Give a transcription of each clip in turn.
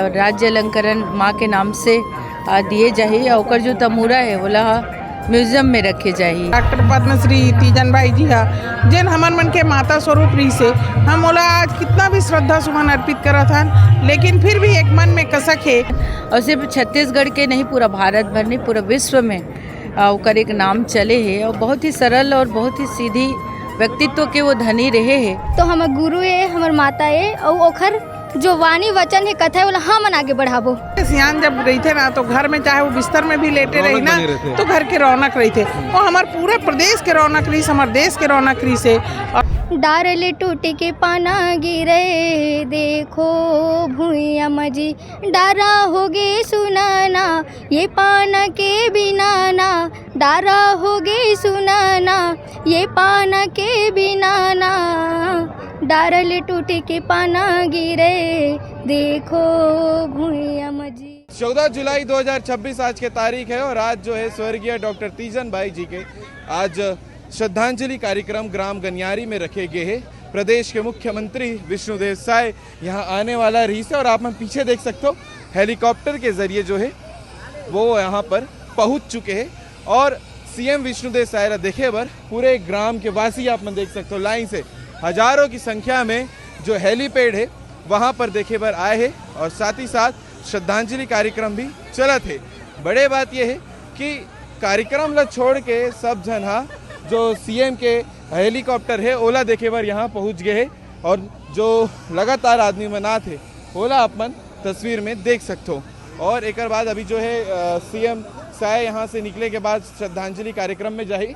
राज्य अलंकरण माँ के नाम से दिए जाही और जो तमूरा है बोला म्यूजियम में रखे जाही। डॉक्टर पद्मश्री तीजन भाई जी हा जिन हमन मन के माता स्वरूप रही से हम ओला आज कितना भी श्रद्धा सुमन अर्पित करत हन, लेकिन फिर भी एक मन में कसक है। और सिर्फ छत्तीसगढ़ के नहीं, पूरा भारत भर नहीं, पूरा विश्व में ओकर एक नाम चले है और बहुत ही सरल और बहुत ही सीधी व्यक्तित्व के वो धनी रहे है। तो हमार गुरु है, हमार माता है और ओखर जो वाणी वचन है कथा है वो हम आगे बढ़ाबो। सियान जब रही थे ना तो घर में चाहे वो बिस्तर में भी लेटे रही ना तो घर के रौनक रही थे और हमारे पूरे प्रदेश के रौनक रही, हमारे देश के रौनक रही से। डारले टूटे के पाना गिरे देखो भूया मजी डारा होगे सुनाना ये पाना के बिना ना, डारा होगे सुनाना ये पाना के बिना ना, डारले टूटे के पाना गिरे देखो भूया मजी। 14 जुलाई 2026 आज के तारीख है और आज जो है स्वर्गीय डॉक्टर तीजन भाई जी के आज श्रद्धांजलि कार्यक्रम ग्राम गनियारी में रखे गए हैं। प्रदेश के मुख्यमंत्री विष्णुदेव साय यहाँ आने वाला रही से और आप हम पीछे देख सकते हो हेलीकॉप्टर के जरिए जो है वो यहाँ पर पहुँच चुके हैं और सीएम विष्णुदेव साय देखे बर पूरे ग्राम के वासी आप देख सकते हो लाइन से हजारों की संख्या में जो हेलीपैड है वहाँ पर देखे बर आए हैं और साथ ही साथ श्रद्धांजलि कार्यक्रम भी चलत है। बड़े बात यह है कि कार्यक्रम ला छोड़ के सब जन जो सीएम के हेलीकॉप्टर है ओला देखे बार यहाँ पहुँच गए हैं और जो लगातार आदमी मना थे ओला अपन तस्वीर में देख सकते हो। और एक बाद अभी जो है सीएम साय यहाँ से निकले के बाद श्रद्धांजलि कार्यक्रम में जाही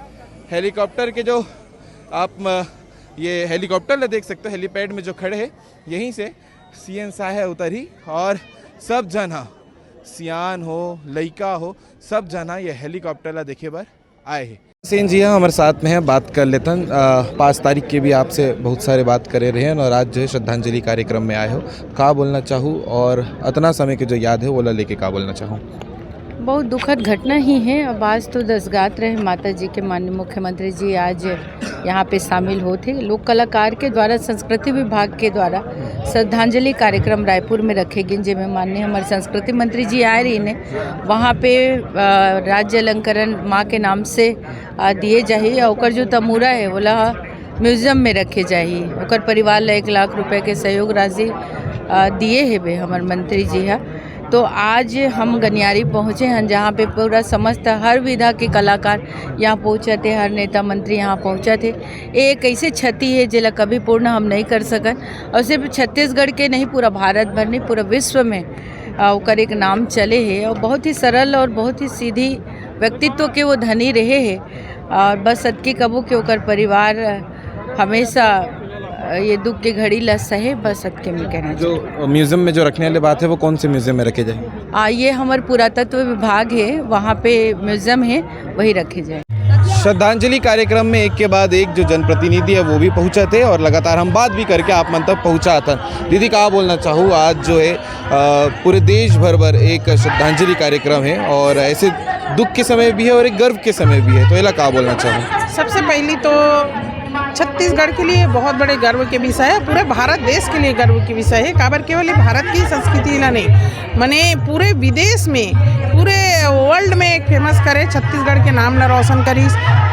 हेलीकॉप्टर के जो आप ये हेलीकॉप्टर देख सकते हो हेलीपैड में जो खड़े हैं यहीं से सीएम साय उतरी और सब जना सियान हो लइका हो सब जना ये हेलीकॉप्टर ला देखे बार आए हैं। सेन जी हाँ हमारे साथ में है, बात कर लेते हैं। 5 तारीख के भी आपसे बहुत सारे बात करे रहे हैं और आज जो है श्रद्धांजलि कार्यक्रम में आए हो, का बोलना चाहूँ और इतना समय के जो याद है वो ला लेके का बोलना चाहूँ। बहुत दुखद घटना ही है। अब आज तो दसगात रहे माता जी के, माननीय मुख्यमंत्री जी आज यहाँ पे शामिल होते। लोक कलाकार के द्वारा संस्कृति विभाग के द्वारा श्रद्धांजलि कार्यक्रम रायपुर में रखे गए जिनमें माननीय हमारे संस्कृति मंत्री जी आए रही ने वहाँ पे राज्य अलंकरण माँ के नाम से दिए जाही और जो तमूरा है बोला म्यूजियम में रखे जाही। और परिवार ला 1 लाख रुपए के सहयोग राशि दिए है बे हमारे मंत्री जी है। तो आज हम गनियारी पहुँचे हैं जहाँ पे पूरा समस्त हर विधा के कलाकार यहाँ पहुँचे थे, हर नेता मंत्री यहाँ पहुँचे थे। एक ऐसे क्षति है जिला कभी पूर्ण हम नहीं कर सकन और सिर्फ छत्तीसगढ़ के नहीं, पूरा भारत भर नहीं, पूरा विश्व में ओकर एक नाम चले है और बहुत ही सरल और बहुत ही सीधी व्यक्तित्व के वो धनी रहे है। और बस सदके कबू के ओकर परिवार हमेशा ये दुख की घड़ी ला सहे, बस सदके में कहना। जो म्यूजियम में जो रखने वाली बात है वो कौन से म्यूजियम में रखे जाए? ये हमारे पुरातत्व विभाग है, वहाँ पे म्यूजियम है, वही रखे जाए। श्रद्धांजलि कार्यक्रम में एक के बाद एक जो जनप्रतिनिधि है वो भी पहुंचे थे और लगातार हम बात भी करके आप मन तक पहुंचा था। दीदी का बोलना चाहूँ आज जो है पूरे देश भर एक श्रद्धांजलि कार्यक्रम है और ऐसे दुख के समय भी है और एक गर्व के समय भी है, तो ये का बोलना चाहूँ। सबसे पहली तो छत्तीसगढ़ के लिए बहुत बड़े गर्व के विषय है, पूरे भारत देश के लिए गर्व के विषय है। काबर केवल भारत की संस्कृति ला नहीं मने पूरे विदेश में, पूरे वर्ल्ड में एक फेमस करे, छत्तीसगढ़ के नाम ला रोशन करी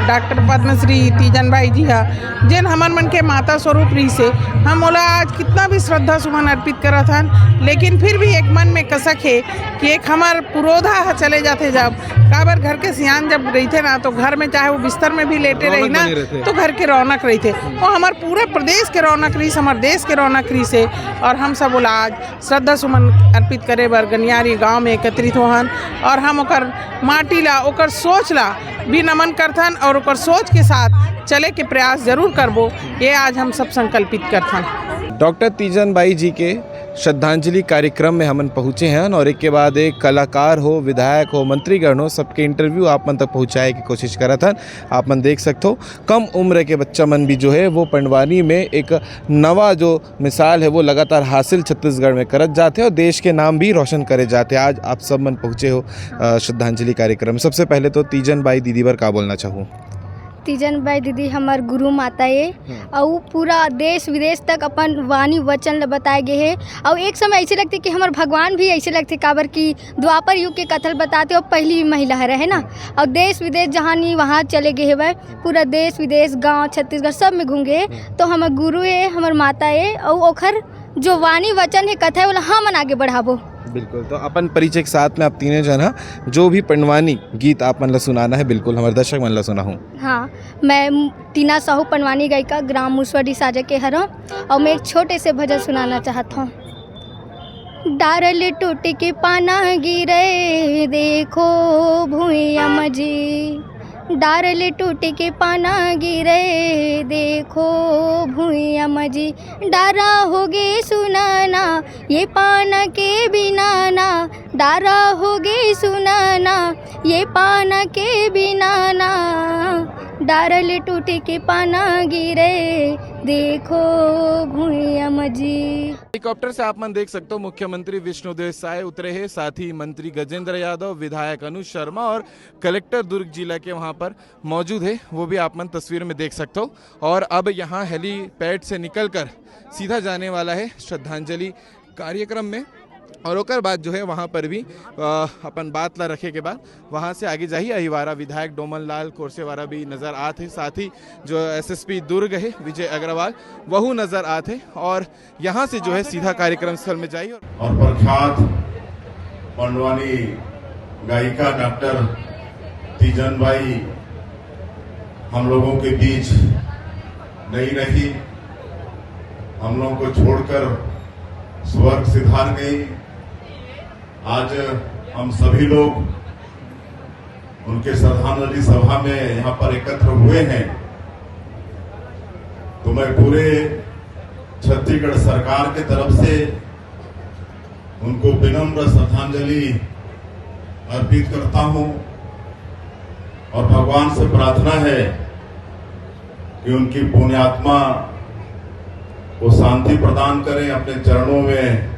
डॉक्टर पद्मश्री तीजन भाई जी हा जिन हमन मन के माता स्वरूप रही से हम ओला आज कितना भी श्रद्धा सुमन अर्पित करत हन, लेकिन फिर भी एक मन में कसक है कि एक हमार पुरोधा चले जाते जब काबर घर के सियान जब रही थे ना तो घर में चाहे वो बिस्तर में भी लेटे रही ना तो घर के रौनक रही थे और हमारे पूरे प्रदेश के रौनक रही, हमारे देश के रौनक रही से। और हम सब बोला आज श्रद्धा सुमन अर्पित करे बर गनियारी गांव में एकत्रित होहन और हम ओकर माटी ला ओकर सोच ला भी नमन करथन और ओकर सोच के साथ चले के प्रयास जरूर करबो, ये आज हम सब संकल्पित करथन। डॉक्टर तीजन भाई जी के श्रद्धांजलि कार्यक्रम में हमन पहुँचे हैं और एक के बाद एक कलाकार हो, विधायक हो, मंत्रीगण हो, सबके इंटरव्यू आप मन तक पहुँचाए की कोशिश करा था। आप मन देख सकते हो कम उम्र के बच्चा मन भी जो है वो पंडवानी में एक नवा जो मिसाल है वो लगातार हासिल छत्तीसगढ़ में करत जाते और देश के नाम भी रोशन करे जाते। आज आप सब मन पहुँचे हो श्रद्धांजलि कार्यक्रम। सबसे पहले तो तीजन भाई दीदी पर का बोलना चाहूँ। तीजन बाई दीदी हमार गुरु माता है और पूरा देश विदेश तक अपन वाणी वचन बताए गए है। और एक समय ऐसे लगते कि हमारे भगवान भी ऐसे लगते काबर की द्वापर युग के कथल बताते और पहली महिला है ना। और देश विदेश जहाँ नहीं वहाँ चले गए है, पूरा देश विदेश गांव छत्तीसगढ़ सब में घूम गए। तो हमार गुरु है, हमार माता है और ओखर जो वाणी वचन है कथा है बोला हम आगे बढ़ाबो। बिल्कुल, तो अपन परिचय के साथ में आप तीनों जना जो भी पंडवानी गीत आप मन ला सुनाना है, बिल्कुल हमारे दर्शक मन ला सुनाऊँ। हाँ, मैं टीना साहू पंडवानी गायिका ग्राम मुसवाडी साजा के हर हूँ और मैं एक छोटे से भजन सुनाना चाहता हूँ। डारल टूट के पाना गिरे देखो भूया मजी, डारल टूट के पाना गिरे देखो भूया मजी, डारा होगे सुनाना ये पाना के बिना ना, डारा होगे सुनाना ये पाना के बिना ना, डारल टूट के पाना गिरे देखो भूया मजी। हेलीकॉप्टर से आप मन देख सकते हो मुख्यमंत्री विष्णुदेव साय उतरे हैं, साथ ही मंत्री गजेंद्र यादव, विधायक अनुज शर्मा और कलेक्टर दुर्ग जिला के वहां पर मौजूद है, वो भी आप मन तस्वीर में देख सकते हो। और अब यहाँ हेलीपैड से निकलकर सीधा जाने वाला है श्रद्धांजलि कार्यक्रम में। और ओकर बाद जो है वहाँ पर भी अपन बात ला रखे के बाद वहाँ से आगे जाही अहिवारा विधायक डोमन लाल कोरसेवारा भी नज़र आते, साथ ही जो एसएसपी दुर्ग है विजय अग्रवाल वह नज़र आते। और यहाँ से जो है सीधा कार्यक्रम स्थल में जाइए। और प्रख्यात पंडवानी गायिका डॉक्टर तीजन बाई हम लोगों के बीच नहीं रही, हम लोगों को छोड़कर स्वर्ग सिधार गई। आज हम सभी लोग उनके श्रद्धांजलि सभा में यहाँ पर एकत्र हुए हैं, तो मैं पूरे छत्तीसगढ़ सरकार के तरफ से उनको विनम्र श्रद्धांजलि अर्पित करता हूँ और भगवान से प्रार्थना है कि उनकी पुण्यात्मा को शांति प्रदान करें, अपने चरणों में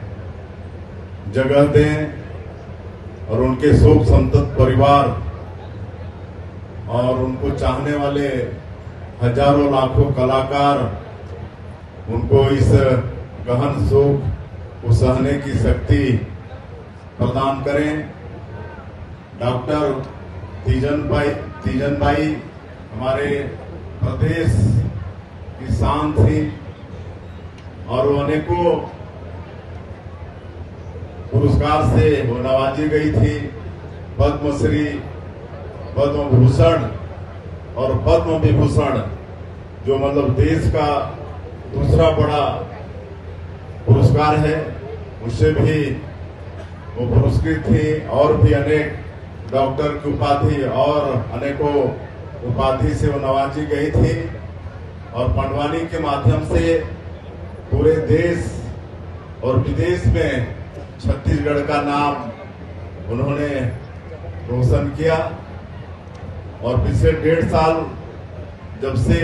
जगह दें और उनके शोक संतप्त परिवार और उनको चाहने वाले हजारों लाखों कलाकार उनको इस गहन शोक को सहने की शक्ति प्रदान करें। डॉक्टर तीजन बाई हमारे प्रदेश की शान थी और वो अनेकों पुरस्कार से वो नवाजी गई थी, पद्मश्री, पद्म भूषण और पद्म विभूषण, जो मतलब देश का दूसरा बड़ा पुरस्कार है, उससे भी वो पुरस्कृत थी। और भी अनेक डॉक्टर की उपाधि और अनेकों उपाधि से वो नवाजी गई थी और पंडवानी के माध्यम से पूरे देश और विदेश में छत्तीसगढ़ का नाम उन्होंने रोशन किया। और पिछले 1.5 साल जब से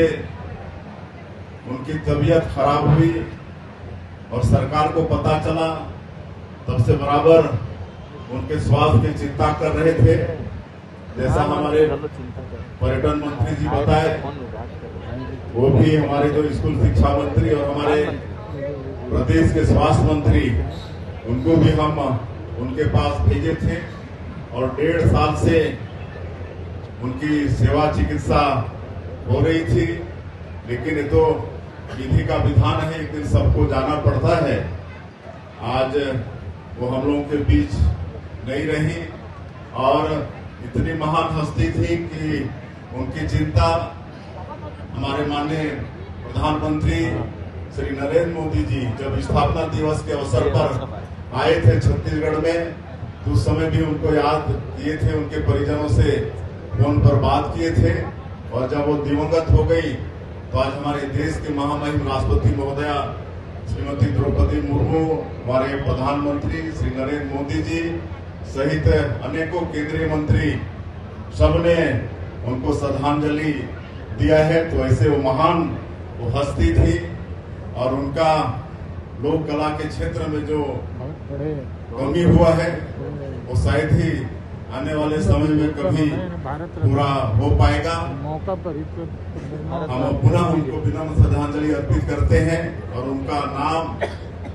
उनकी तबीयत खराब हुई और सरकार को पता चला, तब से बराबर उनके स्वास्थ्य की चिंता कर रहे थे। जैसा हमारे पर्यटन मंत्री जी बताए, वो भी हमारे जो स्कूल शिक्षा मंत्री और हमारे प्रदेश के स्वास्थ्य मंत्री, उनको भी हम उनके पास भेजे थे और 1.5 साल से उनकी सेवा चिकित्सा हो रही थी। लेकिन ये तो विधि का विधान है, एक दिन सबको जाना पड़ता है। आज वो हम लोगों के बीच नहीं रही और इतनी महान हस्ती थी कि उनकी चिंता हमारे माननीय प्रधानमंत्री श्री नरेंद्र मोदी जी जब स्थापना दिवस के अवसर पर आए थे छत्तीसगढ़ में, तो उस समय भी उनको याद किए थे, उनके परिजनों से फोन पर बात किए थे। और जब वो दिवंगत हो गई तो आज हमारे देश के महामहिम राष्ट्रपति महोदया श्रीमती द्रौपदी मुर्मू, हमारे प्रधानमंत्री श्री नरेंद्र मोदी जी सहित अनेकों केंद्रीय मंत्री सबने उनको श्रद्धांजलि दिया है। तो ऐसे वो महान वो हस्ती थी और उनका लोक कला के क्षेत्र में जो कमी हुआ है वो शायद ही आने वाले समय में कभी पूरा हो पाएगा। हम पुनः उनको विनम्र श्रद्धांजलि अर्पित करते हैं और उनका नाम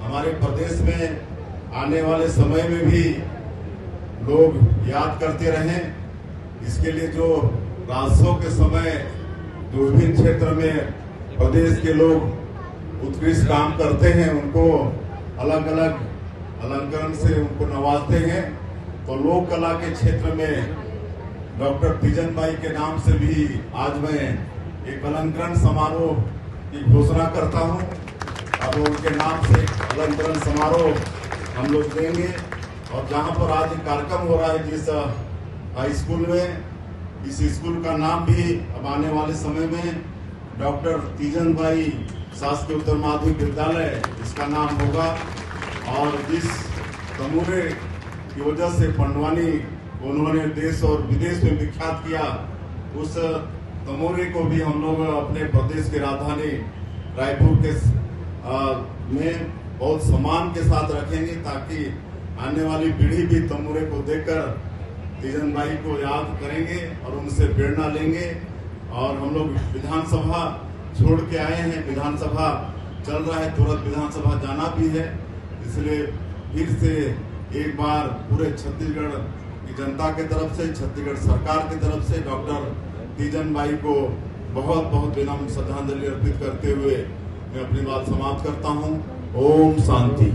हमारे प्रदेश में आने वाले समय में भी लोग याद करते रहें। इसके लिए जो राजोत्सव के समय जो विभिन्न क्षेत्र में प्रदेश के लोग उत्कृष्ट काम करते हैं, उनको अलग अलग अलंकरण से उनको नवाजते हैं। तो लोक कला के क्षेत्र में डॉक्टर तीजन बाई के नाम से भी आज मैं एक अलंकरण समारोह की घोषणा करता हूं। अब उनके नाम से अलंकरण समारोह हम लोग देंगे और जहां पर आज कार्यक्रम हो रहा है जिस हाई स्कूल में, इस स्कूल का नाम भी अब आने वाले समय में डॉक्टर तीजन बाई शासकीय उत्तर माध्यमिक विद्यालय इसका नाम होगा। और जिस तमूरे की वजह से पंडवानी उन्होंने देश और विदेश में विख्यात किया, उस तमोरे को भी हम लोग अपने प्रदेश की राजधानी रायपुर के में बहुत सम्मान के साथ रखेंगे, ताकि आने वाली पीढ़ी भी तमोरे को देखकर तीजन बाई को याद करेंगे और उनसे प्रेरणा लेंगे। और हम लोग विधानसभा छोड़ के आए हैं, विधानसभा चल रहा है, तुरंत विधानसभा जाना भी है, इसलिए फिर से एक बार पूरे छत्तीसगढ़ की जनता की तरफ से, छत्तीसगढ़ सरकार की तरफ से डॉक्टर तीजन बाई को बहुत बहुत विनम्र श्रद्धांजलि अर्पित करते हुए मैं अपनी बात समाप्त करता हूं। ओम शांति।